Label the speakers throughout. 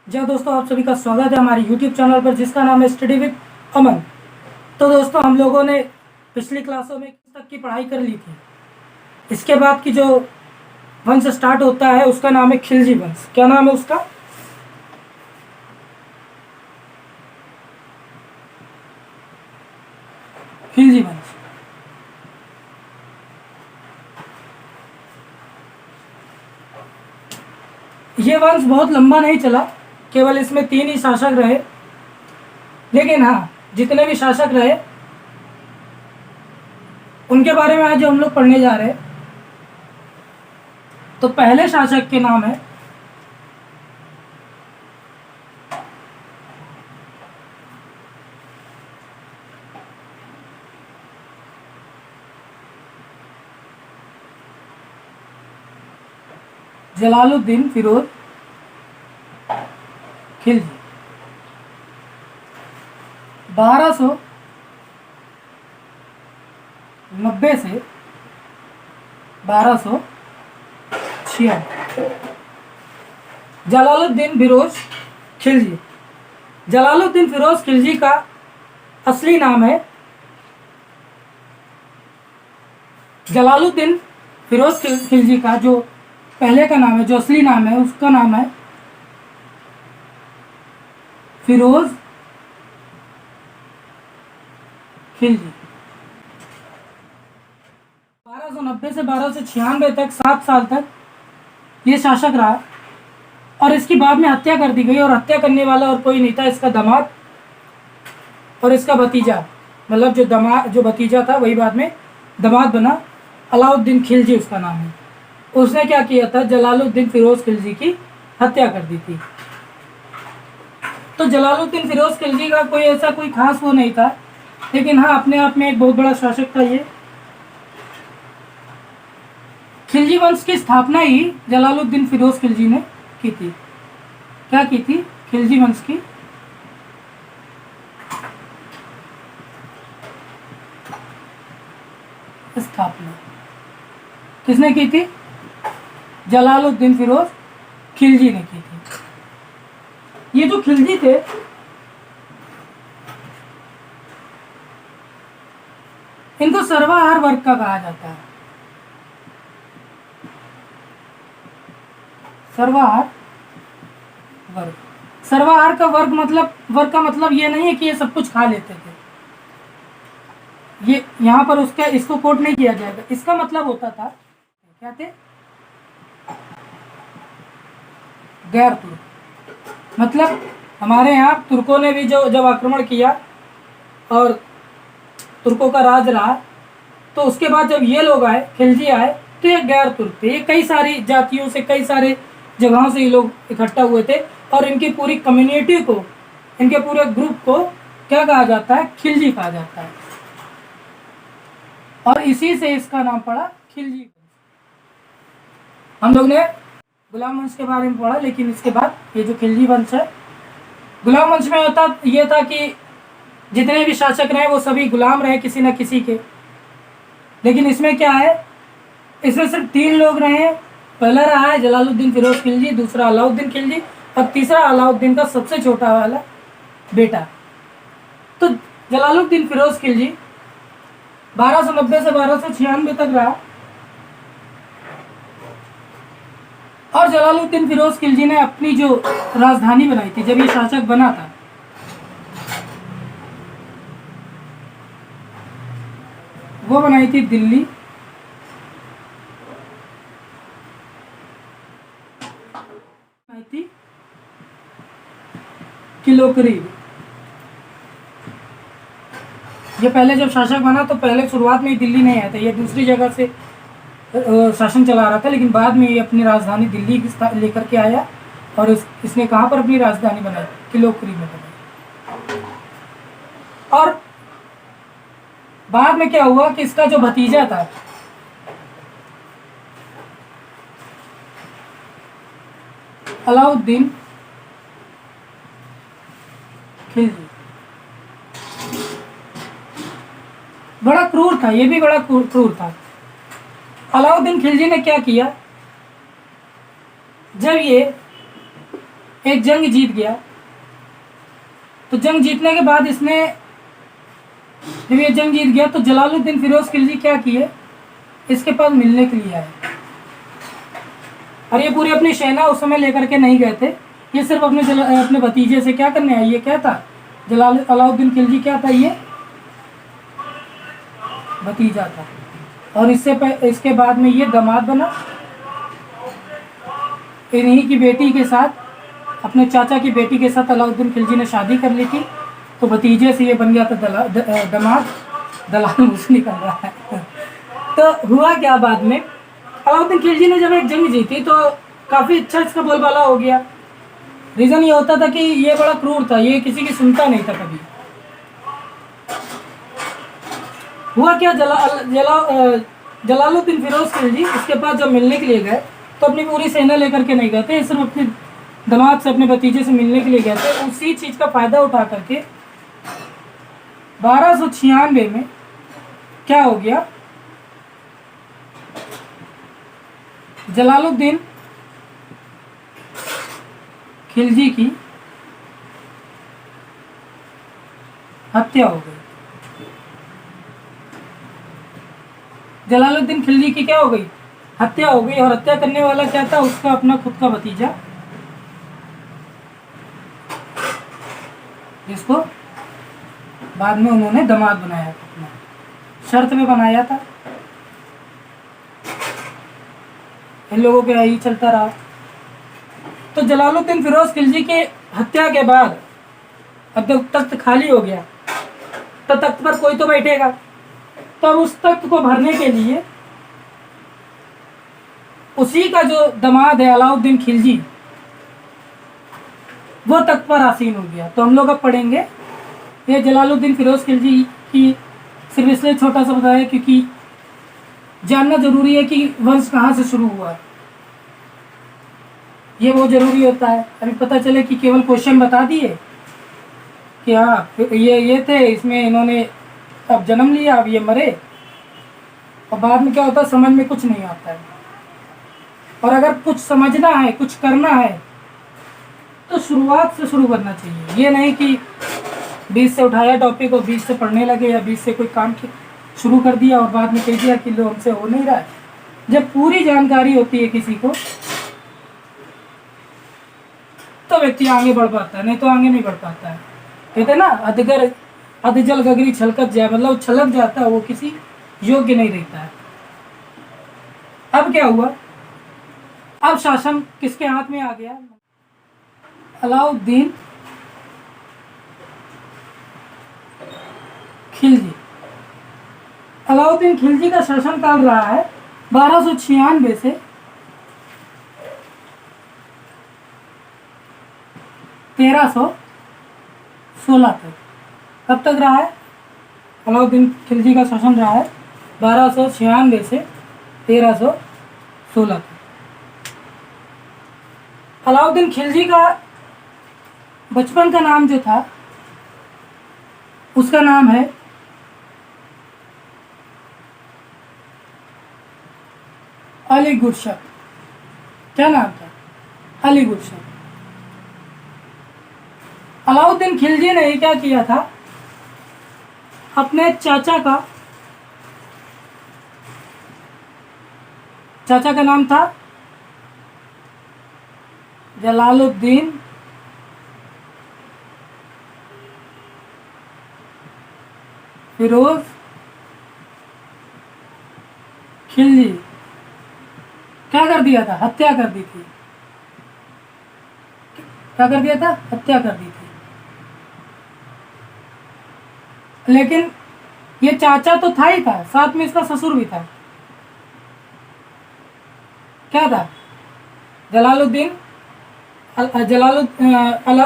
Speaker 1: जय दोस्तों, आप सभी का स्वागत है हमारे YouTube चैनल पर जिसका नाम है स्टडी विद अमन। तो दोस्तों, हम लोगों ने पिछली क्लासों में तक की पढ़ाई कर ली थी। इसके बाद की जो वंश स्टार्ट होता है उसका नाम है खिलजी वंश। क्या नाम है उसका? खिलजी वंश। ये वंश बहुत लंबा नहीं चला, केवल इसमें 3 ही शासक रहे। लेकिन हाँ, जितने भी शासक रहे उनके बारे में आज जो हम लोग पढ़ने जा रहे हैं, तो पहले शासक के नाम है जलालुद्दीन फिरोज खिलजी। 1290 से 1296। जलालुद्दीन फिरोज खिलजी। जलालुद्दीन फिरोज खिलजी का असली नाम है जलालुद्दीन फिरोज खिलजी का जो पहले का नाम है, जो असली नाम है, उसका नाम है फिरोज खिलजी। 1290 से 1296 तक 7 साल तक ये शासक रहा और इसकी बाद में हत्या कर दी गई। और हत्या करने वाला और कोई नहीं था, इसका दामाद और इसका भतीजा। मतलब जो भतीजा था वही बाद में दामाद बना। अलाउद्दीन खिलजी उसका नाम है। उसने क्या किया था, जलालुद्दीन फिरोज खिलजी की हत्या कर दी थी। तो जलालुद्दीन फिरोज खिलजी का कोई खास वो नहीं था, लेकिन हाँ, अपने आप में एक बहुत बड़ा शासक था ये। खिलजी वंश की स्थापना ही जलालुद्दीन फिरोज खिलजी ने की थी। क्या की थी? खिलजी वंश की स्थापना किसने की थी? जलालुद्दीन फिरोज खिलजी ने की थी। ये जो खिलजी थे, इनको सर्वाहार वर्ग का कहा जाता है। सर्वाहार वर्ग। सर्वाहार का वर्ग का मतलब ये नहीं है कि ये सब कुछ खा लेते थे। ये यहाँ पर इसको कोट नहीं किया जाएगा। इसका मतलब होता था, क्या थे? गैर तुर्क। मतलब हमारे यहाँ तुर्कों ने भी जब आक्रमण किया और तुर्कों का राज रहा, तो उसके बाद जब ये लोग आए, खिलजी आए, तो ये गैर तुर्क थे। ये कई सारी जातियों से, कई सारे जगहों से ये लोग इकट्ठा हुए थे और इनकी पूरी कम्युनिटी को, इनके पूरे ग्रुप को क्या कहा जाता है? खिलजी कहा जाता है। और इसी से इसका नाम पड़ा खिलजी। हम लोग ने गुलाम वंश के बारे में पढ़ा, लेकिन इसके बाद ये जो खिलजी वंश है, गुलाम वंश में ये था कि जितने भी शासक रहे वो सभी गुलाम रहे किसी न किसी के। लेकिन इसमें क्या है, इसमें सिर्फ 3 लोग रहे। पहला रहा है जलालुद्दीन फिरोज खिलजी, दूसरा अलाउद्दीन खिलजी और तीसरा अलाउद्दीन का सबसे छोटा वाला बेटा। तो जलालुद्दीन फिरोज खिलजी 1290 से 1296 तक रहा। और जलालुद्दीन फिरोज खिलजी ने अपनी जो राजधानी बनाई थी, जब ये शासक बना था, वो बनाई थी दिल्ली। बनाई थी किलोकरी। ये पहले जब शासक बना तो पहले शुरुआत में ही दिल्ली नहीं आया था, ये दूसरी जगह से शासन चला रहा था। लेकिन बाद में ये अपनी राजधानी दिल्ली की लेकर के आया और इसने कहाँ पर अपनी राजधानी बनाई? किलोकरी में बनाई। और बाद में क्या हुआ कि इसका जो भतीजा था, अलाउद्दीन खिलजी, बड़ा क्रूर था। ये भी बड़ा क्रूर था। अलाउद्दीन खिलजी ने क्या किया, जब ये एक जंग जीत गया। तो जंग जीतने के बाद इसने, जब ये जंग जीत गया तो जलालुद्दीन फिरोज खिलजी क्या किए, इसके पास मिलने के लिए आए। और ये पूरी अपनी सेना उस समय लेकर के नहीं गए थे, ये सिर्फ अपने भतीजे से क्या करने आए। ये क्या था, अलाउद्दीन खिलजी क्या था, ये भतीजा था। और इसके बाद में ये दामाद बना। इन्हीं की बेटी के साथ, अपने चाचा की बेटी के साथ अलाउद्दीन खिलजी ने शादी कर ली थी। तो भतीजे से ये बन गया था दामाद। दलाल मुझसे निकल रहा है। तो हुआ क्या, बाद में अलाउद्दीन खिलजी ने जब एक जंग जीती तो काफ़ी अच्छा इसका बोलबाला हो गया। रीज़न ये होता था कि ये बड़ा क्रूर था, ये किसी की सुनता नहीं था कभी। हुआ क्या, जलालुद्दीन फिरोज खिलजी इसके पास जब मिलने के लिए गए तो अपनी पूरी सेना लेकर के नहीं गए थे, सिर्फ अपने दामाद से, अपने भतीजे से मिलने के लिए गए थे। उसी चीज़ का फ़ायदा उठा करके 1296 में क्या हो गया, जलालुद्दीन खिलजी की हत्या हो गई। जलालुद्दीन खिलजी की क्या हो गई, हत्या हो गई। और हत्या करने वाला क्या था, उसका अपना खुद का भतीजा, जिसको बाद में उन्होंने दामाद बनाया था, अपना शर्त में बनाया था। इन लोगों के यही चलता रहा। तो जलालुद्दीन फिरोज खिलजी के हत्या के बाद अब जब तख्त खाली हो गया तो तख्त पर कोई तो बैठेगा। तो अब उस तख्त को भरने के लिए उसी का जो दामाद है अलाउद्दीन खिलजी, वो तख्त पर आसीन हो गया। तो हम लोग अब पढ़ेंगे, ये जलालुद्दीन फिरोज खिलजी की सिर्फ इसलिए छोटा सा बताया क्योंकि जानना जरूरी है कि वंश कहाँ से शुरू हुआ, ये बहुत जरूरी होता है। अभी पता चले कि केवल क्वेश्चन बता दिए कि हाँ ये थे, इसमें इन्होंने अब जन्म लिया, अब ये मरे, और बाद में क्या होता है, समझ में कुछ नहीं आता है। और अगर कुछ समझना है, कुछ करना है, तो शुरुआत से शुरू करना चाहिए। ये नहीं कि बीच से उठाया टॉपिक और बीच से पढ़ने लगे, या बीच से कोई काम शुरू कर दिया और बाद में कह दिया कि लो हमसे हो नहीं रहा है। जब पूरी जानकारी होती है किसी को तो व्यक्ति आगे बढ़ पाता है, नहीं तो आगे नहीं बढ़ पाता है। कहते हैं ना, अधजल गगरी छलकत जाए, मतलब छलक जाता है, वो किसी योग्य नहीं रहता है। अब क्या हुआ, अब शासन किसके हाथ में आ गया, अलाउद्दीन खिलजी। अलाउद्दीन खिलजी का शासनकाल रहा है 1296 से 1316 तक। कब तक रहा है, अलाउद्दीन खिलजी का शासन रहा है 1296 से 1316 तक। अलाउद्दीन खिलजी का बचपन का नाम जो था, उसका नाम है अली गुरशद। क्या नाम था, अली गुरशद। अलाउद्दीन खिलजी ने क्या किया था, अपने चाचा का नाम था जलालुद्दीन फिरोज खिलजी। क्या कर दिया था, हत्या कर दी थी। क्या कर दिया था, हत्या कर दी थी। लेकिन ये चाचा तो था ही था, साथ में इसका ससुर भी था। क्या था,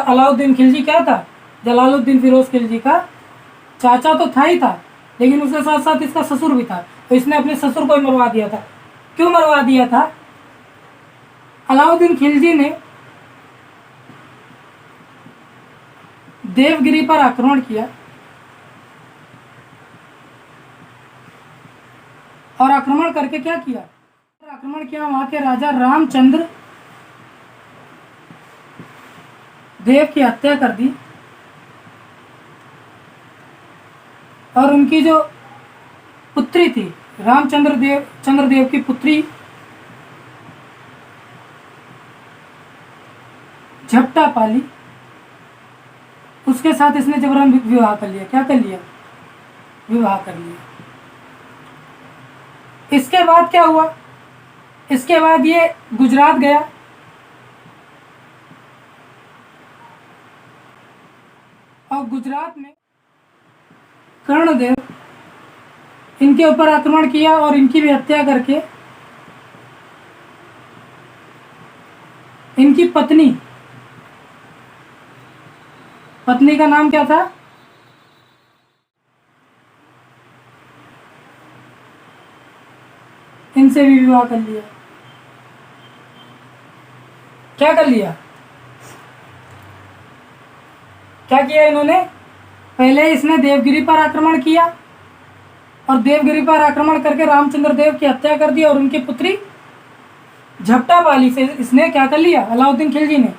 Speaker 1: अलाउद्दीन खिलजी क्या था, जलालुद्दीन फिरोज खिलजी का चाचा तो था ही था, लेकिन उसके साथ साथ इसका ससुर भी था। तो इसने अपने ससुर को ही मरवा दिया था। क्यों मरवा दिया था, अलाउद्दीन खिलजी ने देवगिरी पर आक्रमण किया, और आक्रमण करके क्या किया, वहाँ के राजा रामचंद्र देव की हत्या कर दी और उनकी जो पुत्री थी चंद्रदेव की पुत्री झपटा पाली, उसके साथ इसने जबरन विवाह कर लिया। क्या कर लिया? विवाह कर लिया। इसके बाद क्या हुआ? इसके बाद ये गुजरात गया और गुजरात में कर्णदेव इनके ऊपर आक्रमण किया और इनकी भी हत्या करके इनकी पत्नी का नाम क्या था? इनसे भी विवाह कर लिया। क्या कर लिया? क्या किया इन्होंने? पहले इसने देवगिरी पर आक्रमण किया और देवगिरी पर आक्रमण करके रामचंद्र देव की हत्या कर दी और उनकी पुत्री झपटा पाली से इसने क्या कर लिया? अलाउद्दीन खिलजी ने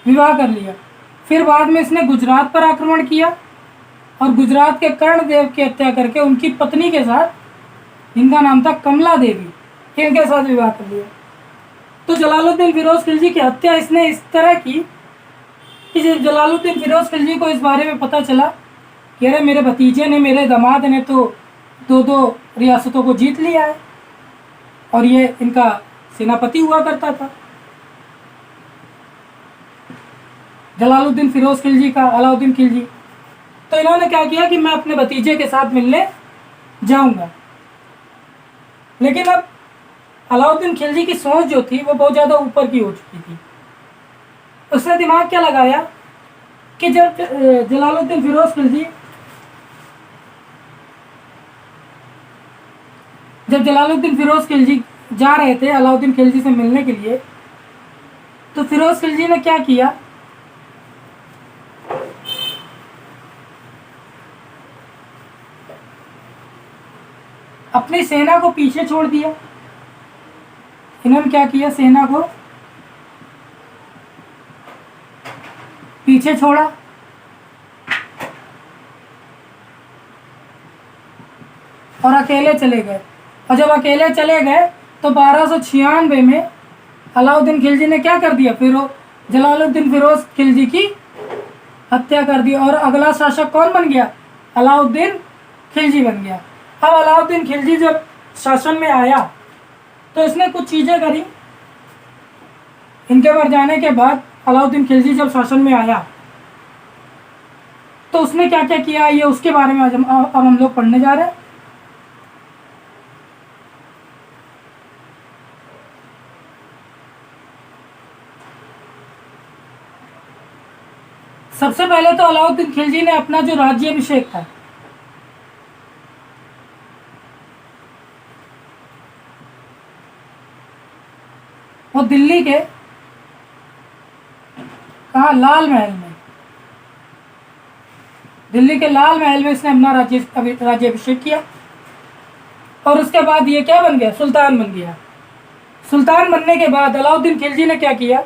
Speaker 1: विवाह कर लिया। फिर बाद में इसने गुजरात पर आक्रमण किया और गुजरात के कर्णदेव की हत्या करके उनकी पत्नी के साथ, जिनका नाम था कमला देवी, इनके साथ विवाह कर लिया। तो जलालुद्दीन फिरोज खिलजी की हत्या इसने इस तरह की कि जब जलालुद्दीन फिरोज खिलजी को इस बारे में पता चला कि अरे मेरे भतीजे ने, मेरे दामाद ने तो दो रियासतों को जीत लिया है और ये इनका सेनापति हुआ करता था। जलालुद्दीन फिरोज खिलजी का अलाउद्दीन खिलजी, तो इन्होंने क्या किया कि मैं अपने भतीजे के साथ मिलने जाऊंगा। लेकिन अब अलाउद्दीन खिलजी की सोच जो थी वो बहुत ज़्यादा ऊपर की हो चुकी थी। उसने दिमाग क्या लगाया कि जब जलालुद्दीन फिरोज खिलजी जा रहे थे अलाउद्दीन खिलजी से मिलने के लिए, तो फिरोज खिलजी ने क्या किया? अपनी सेना को पीछे छोड़ दिया। इन्होंने क्या किया? सेना को पीछे छोड़ा और अकेले चले गए। और जब अकेले चले गए तो 1296 में अलाउद्दीन खिलजी ने क्या कर दिया? फिर जलालुद्दीन फिरोज खिलजी की हत्या कर दी और अगला शासक कौन बन गया? अलाउद्दीन खिलजी बन गया। अब अलाउद्दीन खिलजी जब शासन में आया तो इसने कुछ चीज़ें करी। इनके मर जाने के बाद अलाउद्दीन खिलजी जब शासन में आया तो उसने क्या क्या किया, ये उसके बारे में आज अब हम लोग पढ़ने जा रहे हैं। सबसे पहले तो अलाउद्दीन खिलजी ने अपना जो राज्याभिषेक था वो दिल्ली के कहा लाल महल में, दिल्ली के लाल महल में इसने अपना राज्याभिषेक किया और उसके बाद ये क्या बन गया? सुल्तान बन गया। सुल्तान बनने के बाद अलाउद्दीन खिलजी ने क्या किया?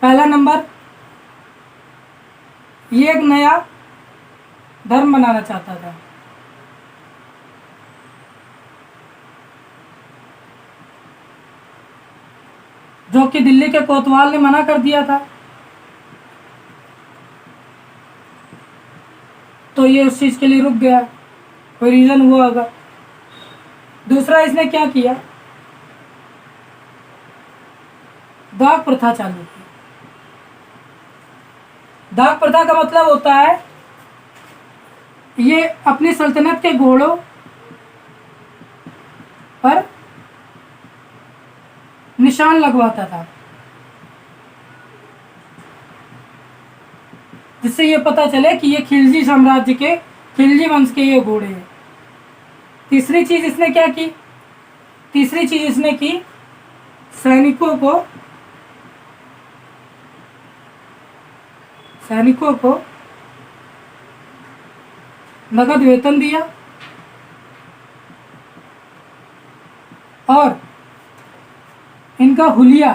Speaker 1: पहला नंबर, ये एक नया धर्म बनाना चाहता था। जो कि दिल्ली के कोतवाल ने मना कर दिया था। तो ये उस चीज़ के लिए रुक गया, कोई रीज़न हुआ होगा। दूसरा, इसने क्या किया? दाग प्रथा चालू की। दाग प्रथा का मतलब होता है ये अपनी सल्तनत के घोड़ों पर निशान लगवाता था, जिससे ये पता चले कि ये खिलजी साम्राज्य के, खिलजी वंश के ये घोड़े हैं। तीसरी चीज इसने क्या की? तीसरी चीज इसने की, सैनिकों को नगद वेतन दिया और इनका हुलिया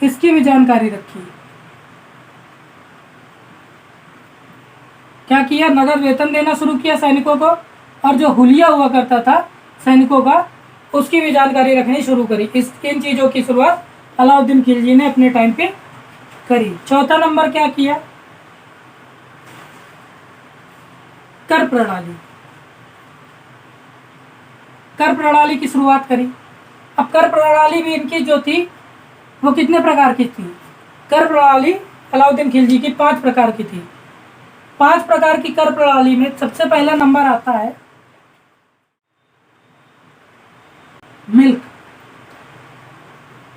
Speaker 1: इसकी भी जानकारी रखी। क्या किया, नगद वेतन देना शुरू किया सैनिकों को, और जो हुलिया हुआ करता था सैनिकों का उसकी भी जानकारी रखनी शुरू करी। इन चीज़ों की शुरुआत अलाउद्दीन खिलजी ने अपने टाइम पे करी। चौथा नंबर क्या किया, कर प्रणाली। कर प्रणाली की शुरुआत करी। अब कर प्रणाली भी इनकी जो थी वो कितने प्रकार की थी, कर प्रणाली अलाउद्दीन खिलजी की 5 प्रकार की थी। 5 प्रकार की कर प्रणाली में सबसे पहला नंबर आता है मिल्क।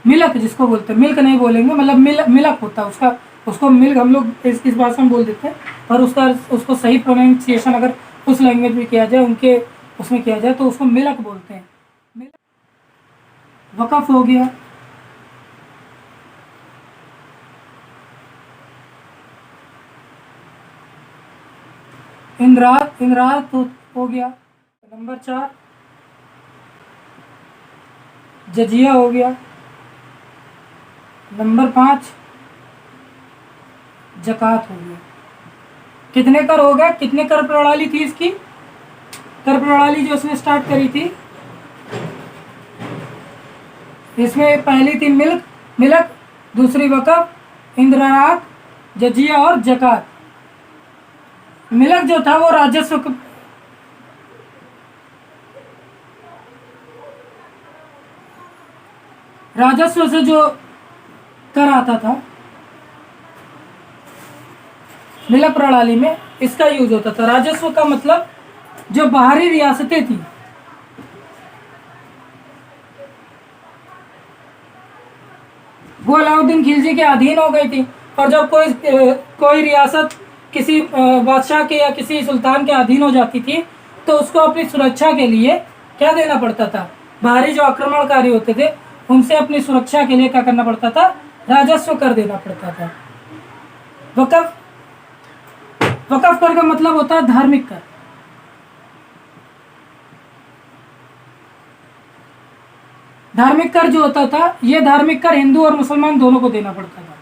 Speaker 1: मिलक जिसको बोलते हैं, मिल्क नहीं बोलेंगे, मतलब मिलक होता है उसका, उसको मिल्क हम लोग इस भाषा में बोल देते हैं, और उसको सही प्रोनाउंसिएशन अगर उस लैंग्वेज में किया जाए, उनके उसमें किया जाए, तो उसको मिलक बोलते हैं। वक़्फ़ हो गया, इंदराज तो हो गया। नंबर 4 जजिया हो गया। नंबर 5 ज़कात हो गया। कितने कर हो गया, कितने कर प्रणाली थी इसकी, कर प्रणाली जो उसने स्टार्ट करी थी, इसमें पहली थी मिलक, दूसरी वक़्फ़, इंदराज, जजिया और ज़कात। मिलक जो था वो राजस्व से जो कर आता था, मिलक प्रणाली में इसका यूज होता था। राजस्व का मतलब जो बाहरी रियासतें थी, वो अलाउद्दीन खिलजी के अधीन हो गई थी, और जब कोई रियासत किसी बादशाह के या किसी सुल्तान के अधीन हो जाती थी, तो उसको अपनी सुरक्षा के लिए क्या देना पड़ता था, बाहरी जो आक्रमणकारी होते थे उनसे अपनी सुरक्षा के लिए क्या करना पड़ता था, राजस्व कर देना पड़ता था। वक़्फ़ कर का मतलब होता है धार्मिक कर। धार्मिक कर जो होता था, ये धार्मिक कर हिंदू और मुसलमान दोनों को देना पड़ता था।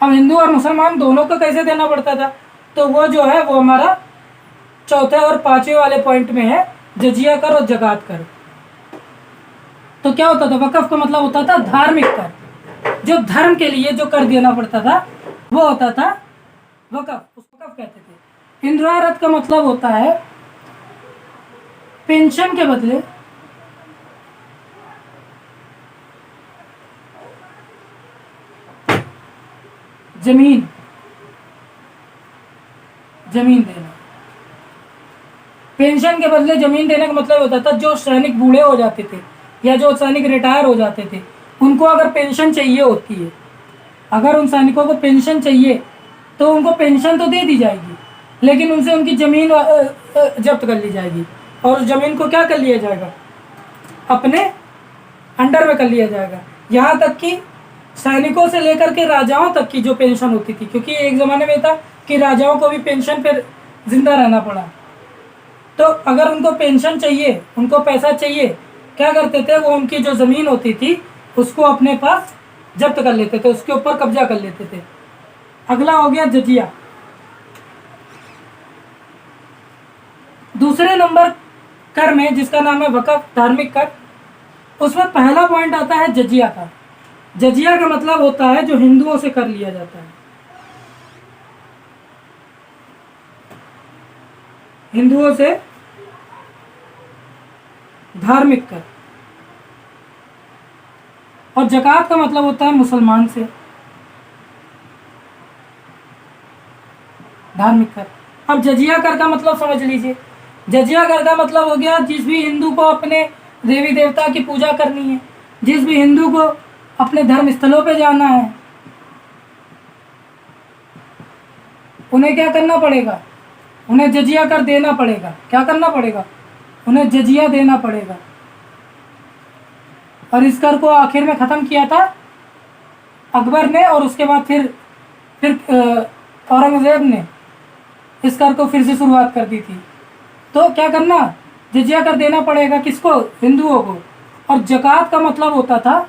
Speaker 1: अब हिंदू और मुसलमान दोनों को कैसे देना पड़ता था, तो वो जो है वो हमारा चौथे और 5वें वाले पॉइंट में है, जजिया कर और ज़कात कर। तो क्या होता था, वक़्फ़ का मतलब होता था धार्मिक कर, जो धर्म के लिए जो कर देना पड़ता था वो होता था वक़्फ़, उसको वक़्फ़ कहते थे। इंद्रारत का मतलब होता है पेंशन के बदले जमीन देना। पेंशन के बदले जमीन देने का मतलब होता था जो सैनिक बूढ़े हो जाते थे या जो सैनिक रिटायर हो जाते थे, उनको अगर पेंशन चाहिए होती है, अगर उन सैनिकों को पेंशन चाहिए तो उनको पेंशन तो दे दी जाएगी, लेकिन उनसे उनकी ज़मीन जब्त कर ली जाएगी, और उस ज़मीन को क्या कर लिया जाएगा, अपने अंडर में कर लिया जाएगा। यहाँ तक कि सैनिकों से लेकर के राजाओं तक की जो पेंशन होती थी, क्योंकि एक ज़माने में था कि राजाओं को भी पेंशन पर जिंदा रहना पड़ा, तो अगर उनको पेंशन चाहिए, उनको पैसा चाहिए, क्या करते थे, वो उनकी जो ज़मीन होती थी उसको अपने पास जब्त कर लेते थे, उसके ऊपर कब्जा कर लेते थे। अगला हो गया जजिया। दूसरे नंबर कर में जिसका नाम है वक़्फ़, धार्मिक कर, उसमें पहला पॉइंट आता है जजिया का। जजिया का मतलब होता है जो हिंदुओं से कर लिया जाता है, हिंदुओं से धार्मिक कर। और ज़कात का मतलब होता है मुसलमान से धार्मिक कर। अब जजिया कर का मतलब समझ लीजिए। जजिया कर का मतलब हो गया जिस भी हिंदू को अपने देवी देवता की पूजा करनी है, जिस भी हिंदू को अपने धर्म स्थलों पे जाना है, उन्हें क्या करना पड़ेगा, उन्हें जजिया कर देना पड़ेगा। क्या करना पड़ेगा, उन्हें जजिया देना पड़ेगा। और इस कर को आखिर में ख़त्म किया था अकबर ने, और उसके बाद फिर औरंगज़ेब ने इस कर को फिर से शुरुआत कर दी थी। तो क्या करना, जिजिया कर देना पड़ेगा किसको? हिंदुओं को। और ज़कात का मतलब होता था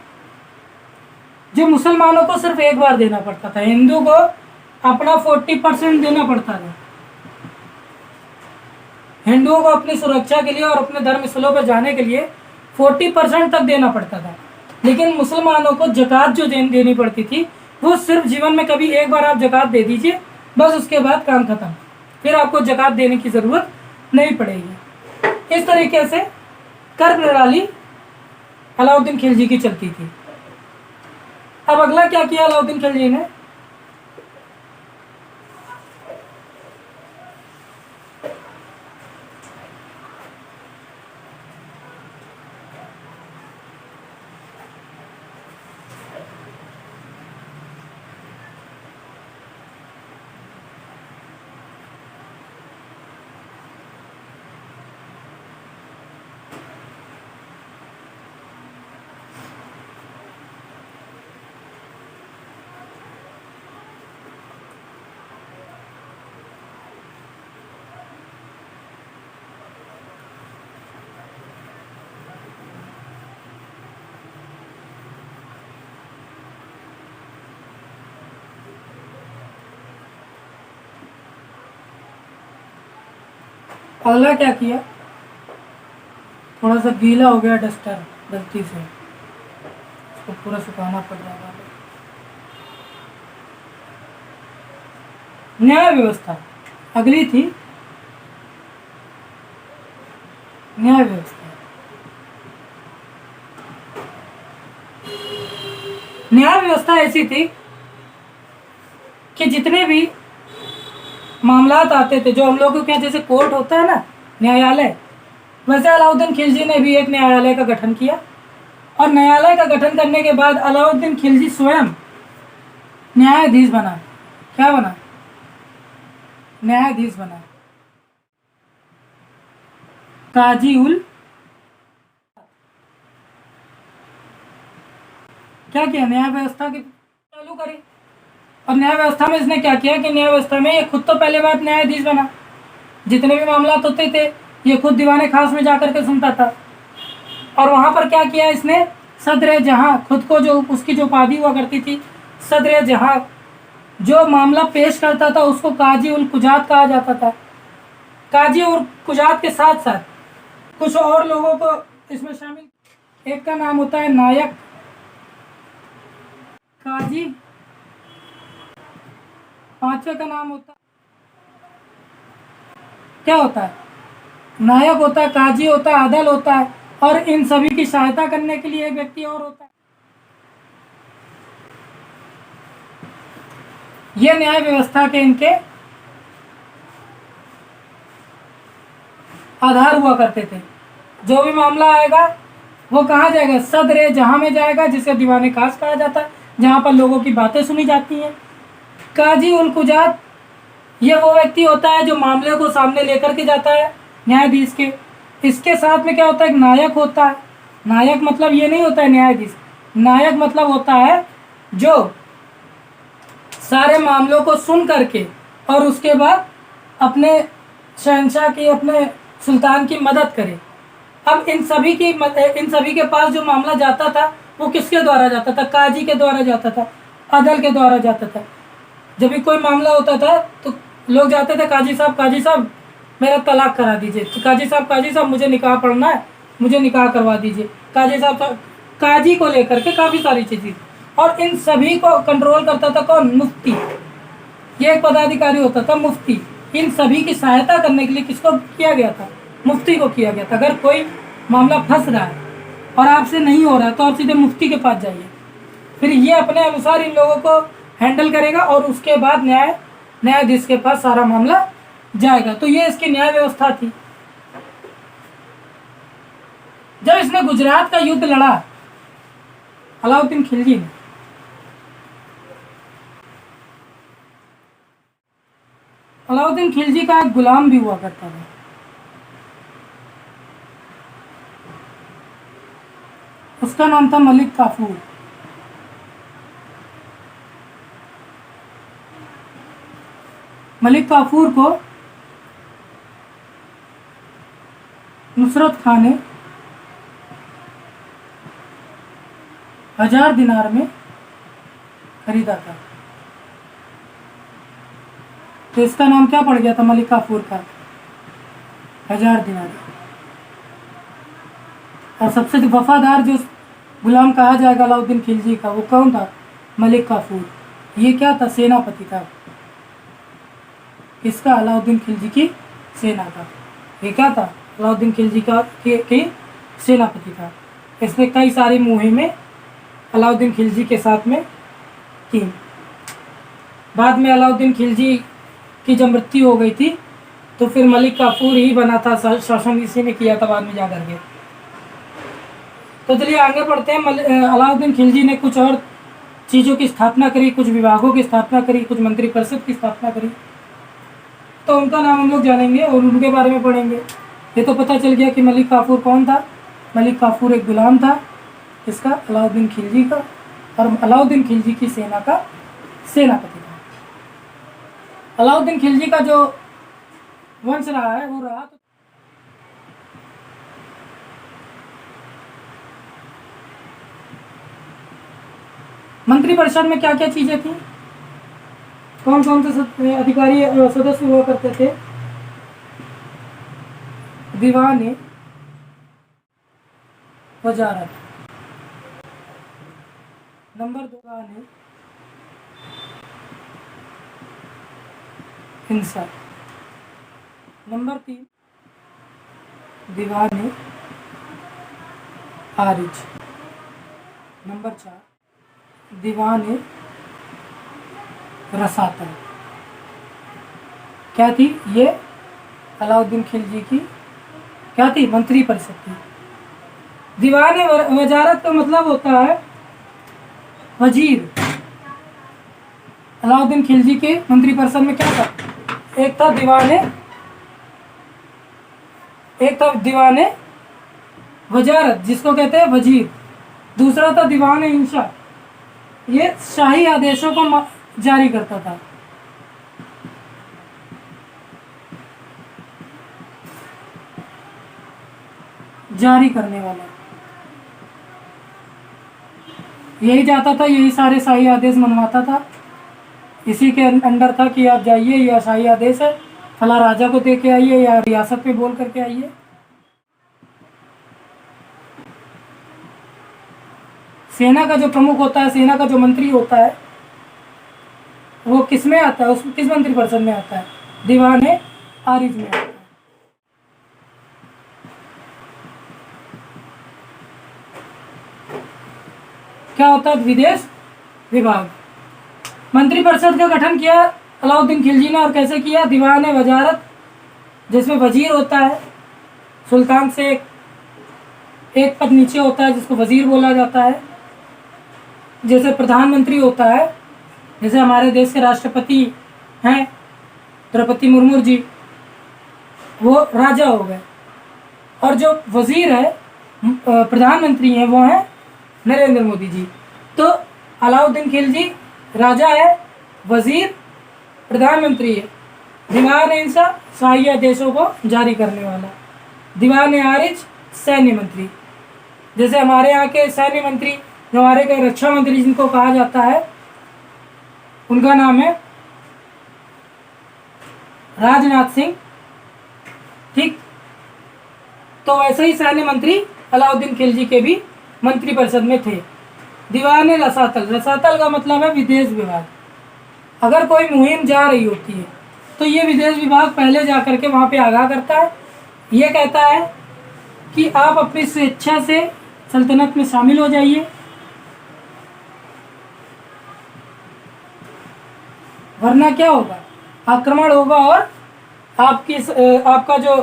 Speaker 1: जो मुसलमानों को सिर्फ एक बार देना पड़ता था, हिंदू को अपना 40% देना पड़ता था। हिंदुओं को अपनी सुरक्षा के लिए और अपने धर्म स्थलों पर जाने के लिए 40% तक देना पड़ता था। लेकिन मुसलमानों को ज़कात जो देनी पड़ती थी वो सिर्फ जीवन में कभी एक बार आप ज़कात दे दीजिए, बस उसके बाद काम खत्म, फिर आपको ज़कात देने की ज़रूरत नहीं पड़ेगी। इस तरीके से कर प्रणाली अलाउद्दीन खिलजी की चलती थी। अब अगला क्या किया अलाउद्दीन खिलजी ने? अगला क्या किया? थोड़ा सा गीला हो गया डस्टर गलती से, इसको पूरा सुखाना पड़ जाएगा। न्याय व्यवस्था अगली थी। न्याय व्यवस्था, न्याय व्यवस्था ऐसी थी कि जितने भी मामलात आते थे, जो हम लोगों के यहाँ जैसे कोर्ट होता है ना, न्यायालय, वैसे अलाउद्दीन खिलजी ने भी एक न्यायालय का गठन किया। और न्यायालय का गठन करने के बाद अलाउद्दीन खिलजी स्वयं न्यायाधीश बना। क्या बना? न्यायाधीश बना, काजी उल। क्या किया? न्याय व्यवस्था की चालू करी। और न्याय व्यवस्था में इसने क्या किया कि न्याय व्यवस्था में ये खुद तो पहले बात न्यायाधीश बना, जितने भी मामलात होते थे ये खुद दीवाने खास में जाकर के सुनता था। और वहाँ पर क्या किया इसने? सदर जहाँ, खुद को जो उसकी जो उपाधि हुआ करती थी सदर जहाँ, जो मामला पेश करता था उसको काजी उल कुजात कहा जाता था। काजी उल कुजात के साथ साथ कुछ और लोगों को इसमें शामिल, एक का नाम होता है नायक काजी, पांचवे का नाम होता क्या होता है? नायक होता है, काजी होता है, अदल होता है, और इन सभी की सहायता करने के लिए एक व्यक्ति और होता है। ये न्याय व्यवस्था के इनके आधार हुआ करते थे। जो भी मामला आएगा वो कहाँ जाएगा? सदर जहाँ में जाएगा, जिसे दीवाने खास कहा जाता है, जहाँ पर लोगों की बातें सुनी जाती हैं। काजी उल कुजात ये वो व्यक्ति होता है जो मामले को सामने लेकर के जाता है न्यायाधीश के। इसके साथ में क्या होता है? एक नायक होता है। नायक मतलब ये नहीं होता है न्यायाधीश, नायक मतलब होता है जो सारे मामलों को सुन करके और उसके बाद अपने शहंशाह की, अपने सुल्तान की मदद करे। अब इन सभी के पास जो मामला जाता था वो किसके द्वारा जाता था? काजी के द्वारा जाता था, अदल के द्वारा जाता था। जब भी कोई मामला होता था तो लोग जाते थे, काजी साहब मेरा तलाक करा दीजिए, तो काजी साहब मुझे निकाह पढ़ना है, मुझे निकाह करवा दीजिए। काजी साहब, काजी को लेकर के काफ़ी सारी चीज़ें। और इन सभी को कंट्रोल करता था कौन? मुफ्ती। ये एक पदाधिकारी होता था मुफ्ती। इन सभी की सहायता करने के लिए किसको किया गया था? मुफ्ती को किया गया था। अगर कोई मामला फंस रहा है और आपसे नहीं हो रहा है तो आप सीधे मुफ्ती के पास जाइए, फिर ये अपने अनुसार इन लोगों को हैंडल करेगा और उसके बाद न्यायाधीश के पास सारा मामला जाएगा। तो ये इसकी न्याय व्यवस्था थी। जब इसने गुजरात का युद्ध लड़ा अलाउद्दीन खिलजी ने, अलाउद्दीन खिलजी का एक गुलाम भी हुआ करता था, उसका नाम था मलिक काफूर। मलिक काफूर को नुसरत खान ने 1000 दिनार में खरीदा था। तो इसका नाम क्या पड़ गया था मलिक काफूर का? 1000 दिनार। और सबसे वफादार जो गुलाम कहा जाएगा अलाउद्दीन खिलजी का, वो कौन था? मलिक काफूर। ये क्या था? सेनापति था। किसका? अलाउद्दीन खिलजी की सेना का। ये क्या था? अलाउद्दीन खिलजी का की सेनापति था। इसने कई सारी मुहिमें अलाउद्दीन खिलजी के साथ में की। बाद में अलाउद्दीन खिलजी की जब मृत्यु हो गई थी तो फिर मलिक काफूर ही बना था, शासन इसी ने किया था बाद में जा करके। तो चलिए आगे बढ़ते हैं। अलाउद्दीन खिलजी ने कुछ और चीज़ों की स्थापना करी, कुछ विभागों की स्थापना करी, कुछ मंत्रिपरिषद की स्थापना करी। तो उनका नाम हम लोग जानेंगे और उनके बारे में पढ़ेंगे। ये तो पता चल गया कि मलिक काफूर कौन था। मलिक काफूर एक गुलाम था, इसका? अलाउद्दीन खिलजी का। और अलाउद्दीन खिलजी की सेना का सेनापति था। अलाउद्दीन खिलजी का जो वंश रहा है वो रहा तो मंत्रिपरिषद में क्या क्या चीजें थी? कौन कौन से अधिकारी सदस्य हुआ करते थे? दीवान वजारत, नंबर 2 दीवान हिंसा, नंबर 3 दीवान आरिज, नंबर 4 दीवान रसातल। क्या थी ये? अलाउद्दीन खिलजी की क्या थी? मंत्री परिषद थी। दीवान वजारत का मतलब होता है वजीर। अलाउद्दीन खिलजी के मंत्री परिषद में क्या था? एक था दीवान वजारत जिसको कहते हैं वजीर। दूसरा था दीवान इंशा, ये शाही आदेशों को जारी करता था। जारी करने वाला, यही जाता था, यही सारे शाही आदेश मनवाता था। इसी के अंडर था कि आप जाइए, यह शाही आदेश है, फला राजा को दे के आइए या रियासत में बोल करके आइए। सेना का जो प्रमुख होता है, सेना का जो मंत्री होता है, वो किस में आता है? उसमें किस मंत्री परिषद में आता है? दीवान आरिज में आता है। क्या होता है? विदेश विभाग। मंत्रिपरिषद का गठन किया अलाउद्दीन खिलजी ने और कैसे किया? दीवान वजारत जिसमें वजीर होता है, सुल्तान से एक पद नीचे होता है जिसको वजीर बोला जाता है। जैसे प्रधानमंत्री होता है, जैसे हमारे देश के राष्ट्रपति हैं द्रौपदी मुर्मू जी, वो राजा हो गए। और जो वजीर है, प्रधानमंत्री हैं, वो हैं नरेंद्र मोदी जी। तो अलाउद्दीन खिलजी राजा है, वजीर प्रधानमंत्री है, दीवान इंशा शाही आदेशों को जारी करने वाला, दीवान आरिज सैन्य मंत्री। जैसे हमारे यहाँ के सैन्य मंत्री, जो हमारे के रक्षा मंत्री जिनको कहा जाता है, उनका नाम है राजनाथ सिंह। ठीक, तो वैसे ही सैन्य मंत्री अलाउद्दीन खिलजी के भी मंत्रिपरिषद में थे। दीवान रसातल, रसातल का मतलब है विदेश विभाग। अगर कोई मुहिम जा रही होती है तो ये विदेश विभाग पहले जा करके वहाँ पे आगाह करता है। ये कहता है कि आप अपनी स्वेच्छा से सल्तनत में शामिल हो जाइए, वरना क्या होगा? आक्रमण होगा और आपका जो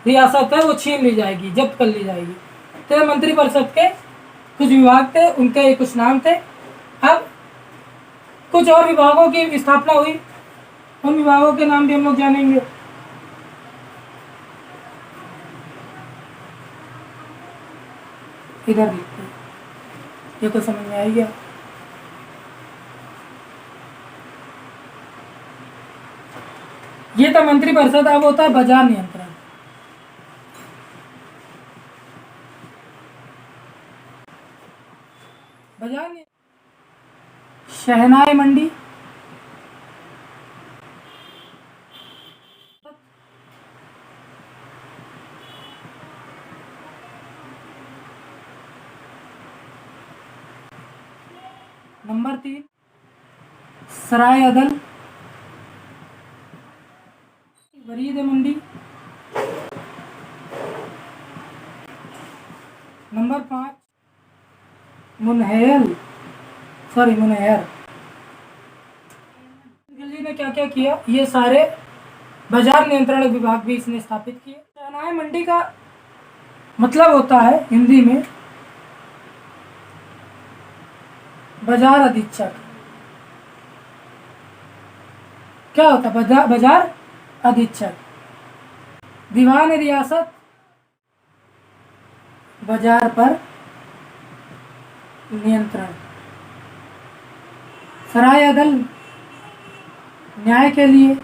Speaker 1: रियासत है वो छीन ली जाएगी, जब्त कर ली जाएगी। तो मंत्रिपरिषद के कुछ विभाग थे, उनके कुछ नाम थे। अब कुछ और विभागों की स्थापना हुई, उन विभागों के नाम भी हम लोग जानेंगे। इधर लिखते हैं, ये तो समझ में आ गया। ये तो मंत्रिपरिषद। अब होता है बाजार नियंत्रण। शहनाई मंडी, नंबर 3 सराय अदल, वरीद मंडी, नंबर 5 मुनहर। दिल्ली ने क्या क्या किया, ये सारे बाजार नियंत्रण विभाग भी इसने स्थापित किए। शहनाई मंडी का मतलब होता है हिंदी में बाजार अधीक्षक। क्या होता है बाजार अधीक्षक? दीवान रियासत बाजार पर नियंत्रण। सराय अदल न्याय के लिए।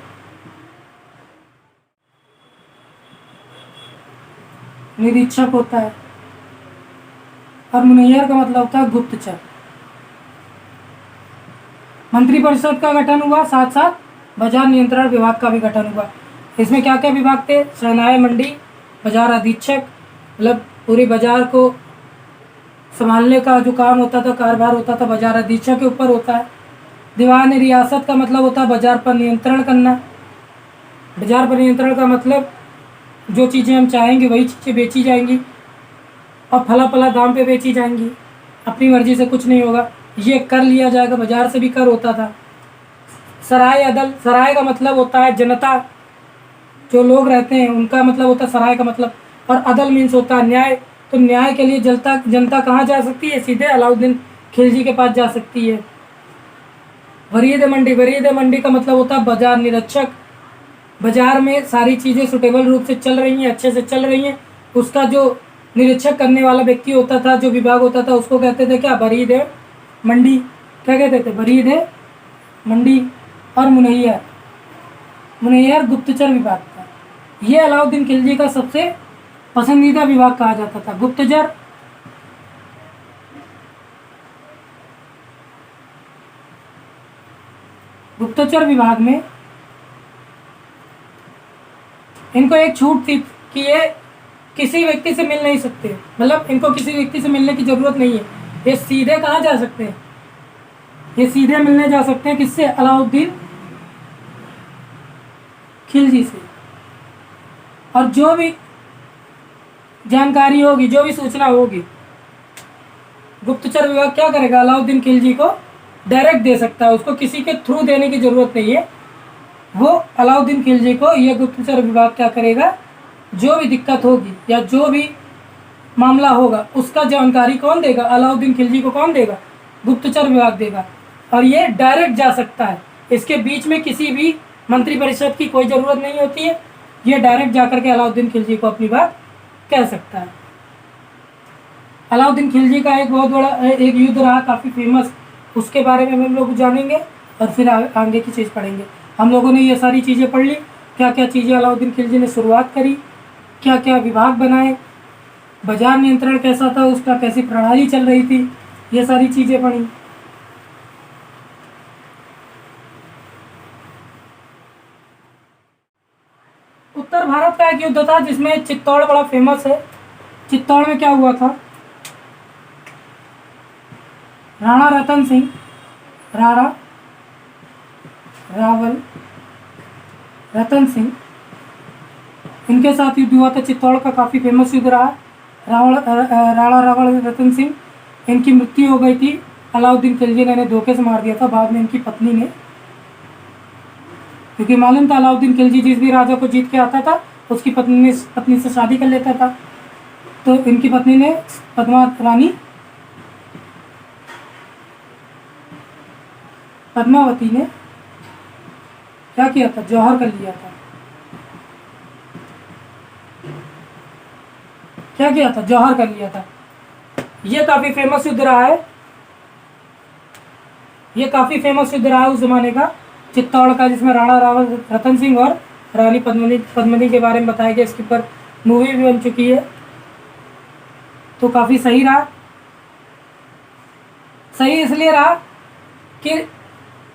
Speaker 1: निरीक्षक होता है। और मुनैयर का मतलब होता है गुप्तचर। मंत्रिपरिषद का गठन हुआ, साथ साथ बाजार नियंत्रण विभाग का भी गठन हुआ। इसमें क्या क्या विभाग थे? शहनाई मंडी, बाजार अधीक्षक, मतलब पूरी बाजार को संभालने का जो काम होता था, कार्यभार होता था, बाजार अधीक्षक के ऊपर होता है। दीवान रियासत का मतलब होता है बाजार पर नियंत्रण करना। बाजार पर नियंत्रण का मतलब जो चीज़ें हम चाहेंगे वही चीज़ें बेची जाएंगी और फला फला दाम पे बेची जाएंगी, अपनी मर्जी से कुछ नहीं होगा, ये कर लिया जाएगा। बाजार से भी कर होता था। सराय अदल, सराय का मतलब होता है जनता, जो लोग रहते हैं उनका मतलब होता है सराय का मतलब। और अदल मीन्स होता है न्याय। तो न्याय के लिए जनता कहाँ जा सकती है? सीधे अलाउद्दीन खिलजी के पास जा सकती है। वरीद मंडी, वरीद मंडी का मतलब होता है बाजार निरीक्षक। बाजार में सारी चीज़ें सुटेबल रूप से चल रही हैं, अच्छे से चल रही हैं, उसका जो निरीक्षक करने वाला व्यक्ति होता था, जो विभाग होता था, उसको कहते थे क्या? वरीद मंडी। क्या कहते थे? वरीद मंडी। और मुनैयर, मुनैयर गुप्तचर विभाग था। ये अलाउद्दीन खिलजी का सबसे पसंदीदा विभाग कहा जाता था, गुप्तचर। गुप्तचर विभाग में इनको एक छूट थी कि ये किसी व्यक्ति से मिल नहीं सकते, मतलब इनको किसी व्यक्ति से मिलने की जरूरत नहीं है। ये सीधे कहाँ जा सकते हैं? ये सीधे मिलने जा सकते हैं किससे? अलाउद्दीन खिलजी से। और जो भी जानकारी होगी, जो भी सूचना होगी, गुप्तचर विभाग क्या करेगा? अलाउद्दीन खिलजी को डायरेक्ट दे सकता है, उसको किसी के थ्रू देने की जरूरत नहीं है। वो अलाउद्दीन खिलजी को यह गुप्तचर विभाग क्या करेगा? जो भी दिक्कत होगी या जो भी मामला होगा उसका जानकारी कौन देगा? अलाउद्दीन खिलजी को कौन देगा? गुप्तचर विभाग देगा। और ये डायरेक्ट जा सकता है, इसके बीच में किसी भी मंत्रिपरिषद की कोई ज़रूरत नहीं होती है। ये डायरेक्ट जाकर के अलाउद्दीन खिलजी को अपनी बात कह सकता है। अलाउद्दीन खिलजी का एक बहुत बड़ा एक युद्ध रहा, काफ़ी फेमस, उसके बारे में हम लोग जानेंगे और फिर आगे की चीज़ पढ़ेंगे। हम लोगों ने ये सारी चीज़ें पढ़ ली, क्या क्या चीज़ें अलाउद्दीन खिलजी ने शुरुआत करी, क्या क्या विभाग बनाए, बाजार नियंत्रण कैसा था, उसका कैसी प्रणाली चल रही थी, ये सारी चीज़ें पढ़ी। उत्तर भारत का एक युद्ध था जिसमें चित्तौड़ बड़ा फेमस है। चित्तौड़ में क्या हुआ था? राणा रतन सिंह, राणा रावल रतन सिंह, इनके साथ युद्ध हुआ था। चित्तौड़ का काफ़ी फेमस युद्ध रहा। राणा रावल रतन सिंह, इनकी मृत्यु हो गई थी। अलाउद्दीन खिलजी ने इन्हें धोखे से मार दिया था। बाद में इनकी पत्नी ने, क्योंकि मालूम था अलाउद्दीन खिलजी जिस भी राजा को जीत के आता था उसकी पत्नी से शादी कर लेता था, तो इनकी पत्नी ने, पद्मावती ने क्या किया था? जौहर कर लिया था। क्या किया था? जौहर कर लिया था। ये काफ़ी फेमस युद्ध रहा है। ये काफ़ी फेमस युद्ध रहा है उस ज़माने का, चित्तौड़ का, जिसमें राणा रावल रतन सिंह और रानी पद्मिनी के बारे में बताया गया। इसके ऊपर मूवी भी बन चुकी है। तो काफ़ी सही रहा। सही इसलिए रहा कि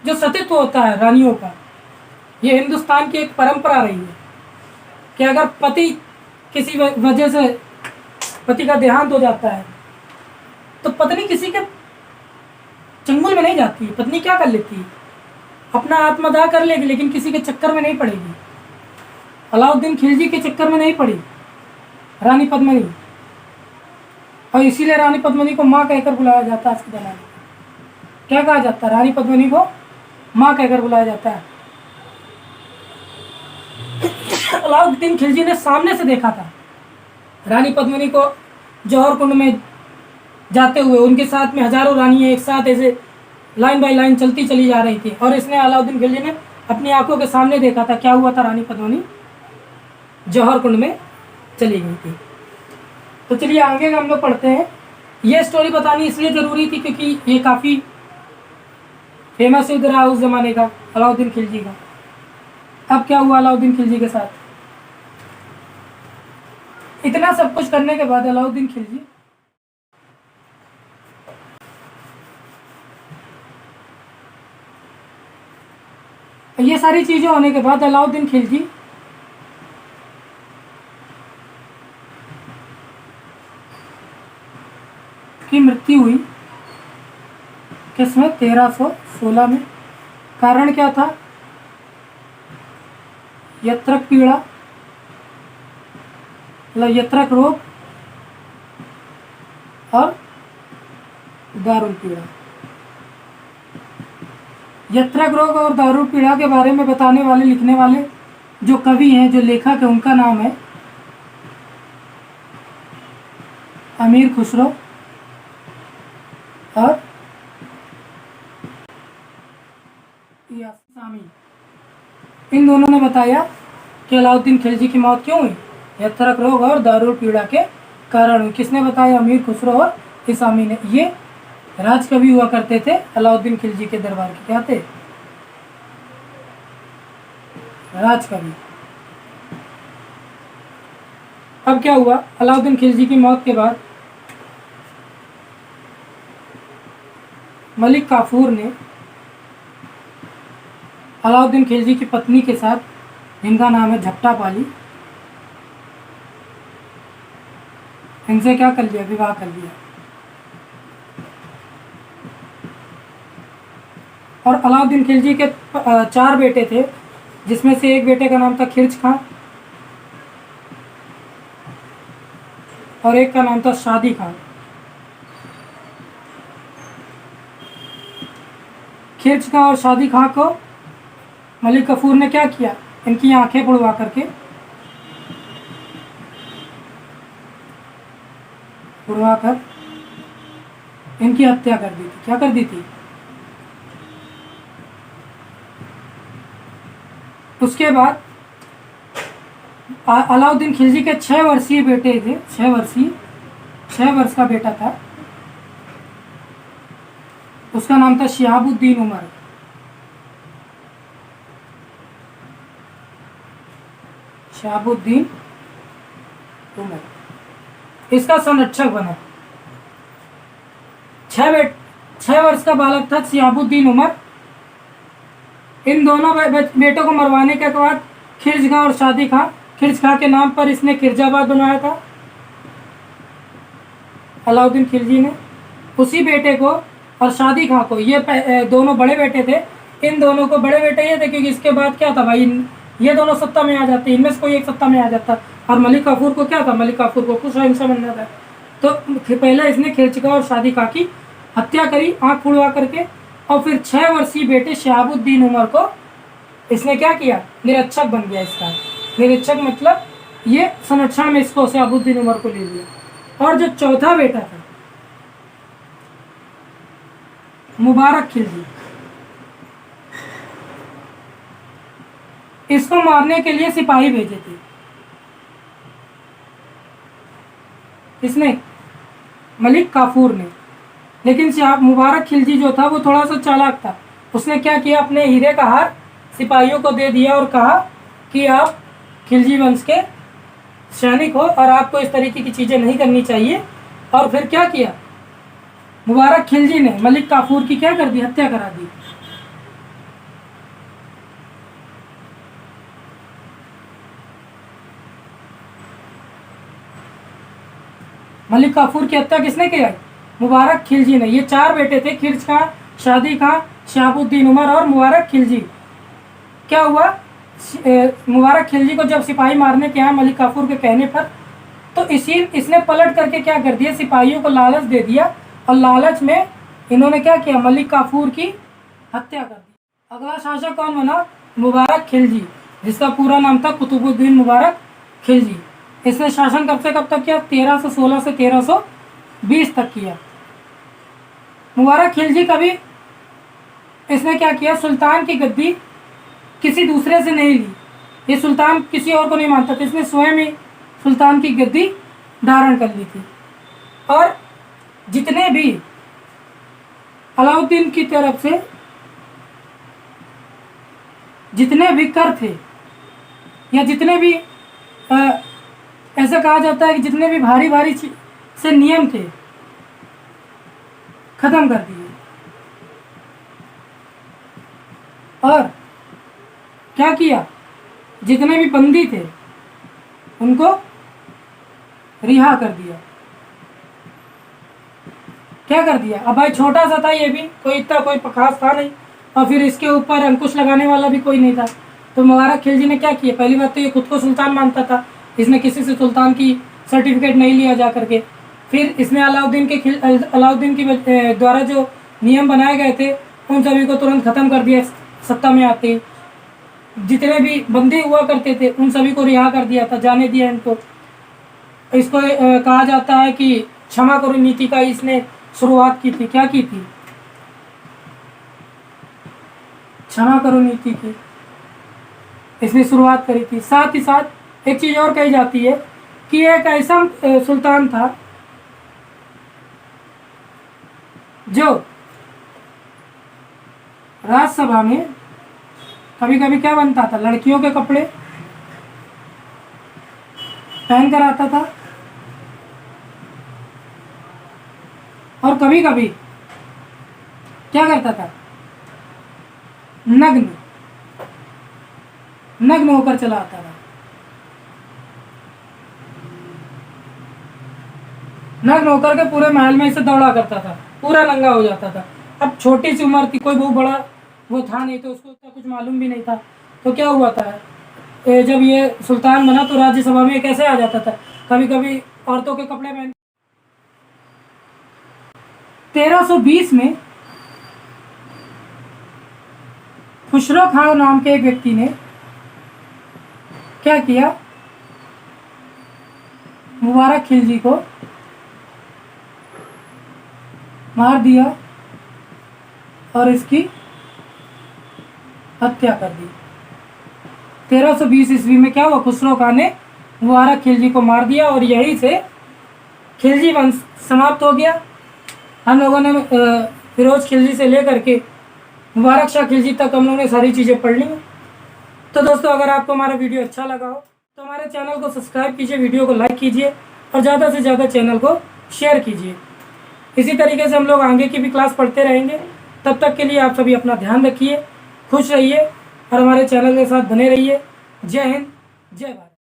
Speaker 1: जो सतीत्व होता है रानियों का, ये हिंदुस्तान की एक परंपरा रही है कि अगर पति किसी वजह से पति का देहांत हो जाता है तो पत्नी किसी के चंगुल में नहीं जाती है। पत्नी क्या कर लेती है, अपना आत्मदाह कर लेगी, लेकिन किसी के चक्कर में नहीं पड़ेगी। अलाउद्दीन खिलजी के चक्कर में नहीं पड़ी रानी पद्मिनी, और इसीलिए रानी पद्मिनी को माँ कहकर बुलाया जाता है। आज के ज़माने में क्या कहा जाता है, रानी पद्मिनी को माँ कहकर बुलाया जाता है। अलाउद्दीन खिलजी ने सामने से देखा था रानी पद्मिनी को जौहर कुंड में जाते हुए, उनके साथ में हजारों रानियां एक साथ ऐसे लाइन बाय लाइन चलती चली जा रही थी, और इसने अलाउद्दीन खिलजी ने अपनी आंखों के सामने देखा था क्या हुआ था, रानी पद्मिनी जौहर कुंड में चली गई थी। तो चलिए आगे का हम लोग पढ़ते हैं। ये स्टोरी बतानी इसलिए ज़रूरी थी क्योंकि ये काफ़ी फेमस युद्ध रहा उस ज़माने का, अलाउद्दीन खिलजी का। अब क्या हुआ अलाउद्दीन खिलजी के साथ, इतना सब कुछ करने के बाद अलाउद्दीन खिलजी ये सारी चीज़ें होने के बाद अलाउद्दीन खिलजी की मृत्यु हुई किसमें, 1316 में। कारण क्या था, यत्रक पीड़ा, मतलब यत्रक रोग और दारुल पीड़ा। यत्रक रोग और दारुल पीड़ा के बारे में बताने वाले, लिखने वाले जो कवि हैं, जो लेखक है, उनका नाम है अमीर खुसरो और यासामी। इन दोनों ने बताया कि अलाउद्दीन खिलजी की मौत क्यों हुई, यत्रक रोग और दारुल पीड़ा के कारण हुई। किसने बताया, अमीर खुसरो और इसामी ने। ये राजकवि हुआ करते थे अलाउद्दीन खिलजी के दरबार के, क्या थे, राजकवि। अब क्या हुआ, अलाउद्दीन खिलजी की मौत के बाद मलिक काफूर ने अलाउद्दीन खिलजी की पत्नी के साथ, जिनका नाम है झपटापाली, इनसे क्या कर लिया, विवाह कर लिया। और अलाउद्दीन खिलजी के 4 बेटे थे, जिसमें से एक बेटे का नाम था खिर्ज खां और एक का नाम था शादी खां। खिर्ज खां और शादी खां को मलिक काफूर ने क्या किया, इनकी आंखें बुड़वा करके, बुड़वा कर इनकी हत्या कर दी थी। क्या कर दी थी, उसके बाद अलाउद्दीन खिलजी के 6 वर्षीय बेटे थे, 6 वर्ष का बेटा था, उसका नाम था शिहाबुद्दीन उमर। शिहाबुद्दीन उमर इसका संरक्षक बना। 6 वर्ष का बालक था शिहाबुद्दीन उमर। इन दोनों बेटों को मरवाने के बाद खिर्ज खां और शादी खां, खिर्ज खां के नाम पर इसने खिरजाबाद बनवाया था अलाउद्दीन खिलजी ने। उसी बेटे को और शादी खां को, ये दोनों बड़े बेटे थे। इन दोनों को बड़े बेटे ये थे क्योंकि इसके बाद क्या था भाई, ये दोनों सत्ता में आ जाते, इनमें से कोई एक सत्ता में आ जाता। और मलिक काफूर को क्या था, मलिक काफूर को कुछ अहिंसा बनना था। तो पहले इसने खिर्ज खां और शादी खां की हत्या करी आँख फुड़वा करके, और फिर 6 वर्षीय बेटे शिहाबुद्दीन उमर को इसने क्या किया, निरीक्षक बन गया। इसका निरीक्षक मतलब ये संरक्षण में इसको शिहाबुद्दीन उमर को ले लिया। और जो चौथा बेटा था मुबारक खिलजी, इसको मारने के लिए सिपाही भेजे थे। इसने मलिक काफूर ने, लेकिन मुबारक खिलजी जो था वो थोड़ा सा चालाक था। उसने क्या किया, अपने हीरे का हार सिपाहियों को दे दिया और कहा कि आप खिलजी वंश के सैनिक हो और आपको इस तरीके की चीज़ें नहीं करनी चाहिए। और फिर क्या किया, मुबारक खिलजी ने मलिक काफूर की क्या कर दी, हत्या करा दी। मलिक काफूर की हत्या किसने किया? मुबारक खिलजी ने। ये 4 बेटे थे, खिर्ज खां, शादी खां, शहाबुद्दीन उमर और मुबारक खिलजी। क्या हुआ, मुबारक खिलजी को जब सिपाही मारने के आए मलिक काफूर के कहने पर, तो इसने पलट करके क्या कर दिया, सिपाहियों को लालच दे दिया और लालच में इन्होंने क्या किया, मलिक काफूर की हत्या कर दी। अगला शासक कौन बना? मुबारक खिलजी, जिसका पूरा नाम था कुतुबुद्दीन मुबारक खिलजी। इसने शासन कब से कब तक किया? 1316 से 1320 तक किया। मुबारक खिलजी कभी इसने क्या किया, सुल्तान की गद्दी किसी दूसरे से नहीं ली। ये सुल्तान किसी और को नहीं मानता था, इसने स्वयं ही सुल्तान की गद्दी धारण कर ली थी। और जितने भी अलाउद्दीन की तरफ से जितने भी कर थे, या जितने भी ऐसा कहा जाता है कि जितने भी भारी भारी से नियम थे, खत्म कर दिए। और क्या किया, जितने भी बंदी थे उनको रिहा कर दिया। क्या कर दिया? अब भाई छोटा सा था ये भी, कोई इतना कोई खास था नहीं, और फिर इसके ऊपर अंकुश लगाने वाला भी कोई नहीं था। तो मुबारक खिलजी ने क्या किया, पहली बात तो ये खुद को सुल्तान मानता था, इसने किसी से सुल्तान की सर्टिफिकेट नहीं लिया जा करके। फिर इसने अलाउद्दीन के द्वारा जो नियम बनाए गए थे उन सभी को तुरंत ख़त्म कर दिया सत्ता में आते ही। जितने भी बंदी हुआ करते थे उन सभी को रिहा कर दिया था, जाने दिया इनको। इसको कहा जाता है कि क्षमा करो नीति का इसने शुरुआत की थी। क्या की थी? क्षमा करो नीति की इसने शुरुआत करी थी। साथ ही साथ एक चीज़ और कही जाती है कि एक ऐसा सुल्तान था जो राज्यसभा में कभी कभी क्या बनता था, लड़कियों के कपड़े पहन कर आता था, और कभी कभी क्या करता था, नग्न होकर चला आता था। नग्न होकर के पूरे महल में इसे दौड़ा करता था, पूरा नंगा हो जाता था। अब छोटी सी उम्र थी, कोई बहुत बड़ा वो था नहीं, तो उसको उतना कुछ मालूम भी नहीं था। तो क्या हुआ था, जब ये सुल्तान बना तो राज्यसभा में कैसे आ जाता था, कभी कभी औरतों के कपड़े पहन। 1320 में खुसरो खान नाम के एक व्यक्ति ने क्या किया, मुबारक खिलजी को मार दिया और इसकी हत्या कर दी। 1320 ईस्वी में क्या हुआ, खुसरो खान ने मुबारक खिलजी को मार दिया और यहीं से खिलजी वंश समाप्त हो गया। हम लोगों ने फिरोज खिलजी से लेकर के मुबारक शाह खिलजी तक हम लोगों ने सारी चीज़ें पढ़ ली। तो दोस्तों, अगर आपको हमारा वीडियो अच्छा लगा हो तो हमारे चैनल को सब्सक्राइब कीजिए, वीडियो को लाइक कीजिए और ज़्यादा से ज़्यादा चैनल को शेयर कीजिए। इसी तरीके से हम लोग आगे की भी क्लास पढ़ते रहेंगे। तब तक के लिए आप सभी अपना ध्यान रखिए, खुश रहिए और हमारे चैनल के साथ बने रहिए। जय हिंद, जय भारत।